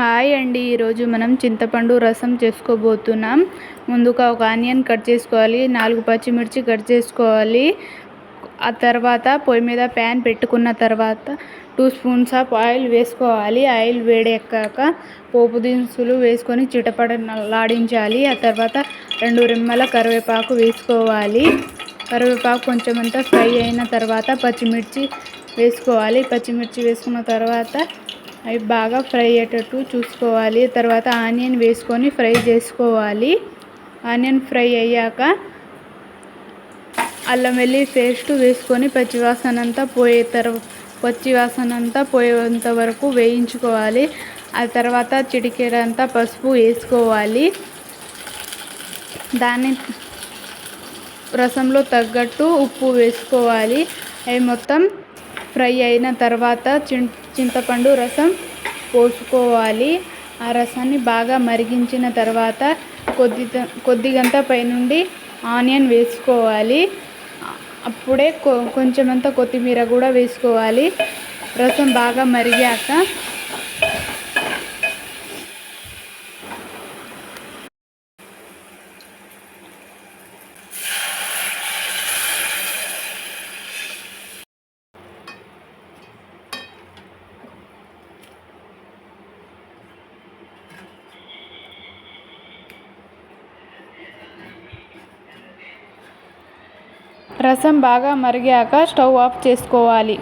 Hi అండి. ఈరోజు మనం చింతపండు రసం చేసుకోబోతున్నాం. ముందుగా ఒక ఆనియన్ కట్ చేసుకోవాలి, 4 పచ్చిమిర్చి కట్ చేసుకోవాలి. ఆ తర్వాత పొయ్యి మీద ప్యాన్ పెట్టుకున్న తర్వాత 2 స్పూన్స్ ఆఫ్ ఆయిల్ వేసుకోవాలి. ఆయిల్ వేడెక్కాక పోపు దినుసులు వేసుకొని చిటపటలాడించాలి. ఆ తర్వాత 2 రెమ్మల కరివేపాకు వేసుకోవాలి. కరివేపాకు కొంచెమంతా ఫ్రై అయిన తర్వాత పచ్చిమిర్చి వేసుకోవాలి. పచ్చిమిర్చి వేసుకున్న తర్వాత అవి బాగా ఫ్రై అయ్యేటట్టు చూసుకోవాలి. తర్వాత ఆనియన్ వేసుకొని ఫ్రై చేసుకోవాలి. ఆనియన్ ఫ్రై అయ్యాక అల్లం వెల్లుల్లి పేస్ట్ వేసుకొని పచ్చివాసన అంతా పోయేంత వరకు వేయించుకోవాలి. ఆ తర్వాత చిటికెడంతా పసుపు వేసుకోవాలి. దాన్ని రసంలో తగ్గట్టు ఉప్పు వేసుకోవాలి. అవి మొత్తం ఫ్రై అయిన తర్వాత చింతపండు రసం పోసుకోవాలి. ఆ రసాన్ని బాగా మరిగించిన తర్వాత కొద్దిగంత పైనుండి ఆనియన్ వేసుకోవాలి. అప్పుడే కొంచెమంత కొత్తిమీర కూడా వేసుకోవాలి. రసం బాగా మరిగాక రసం బాగా మరిగాక స్టవ్ ఆఫ్ చేసుకోవాలి.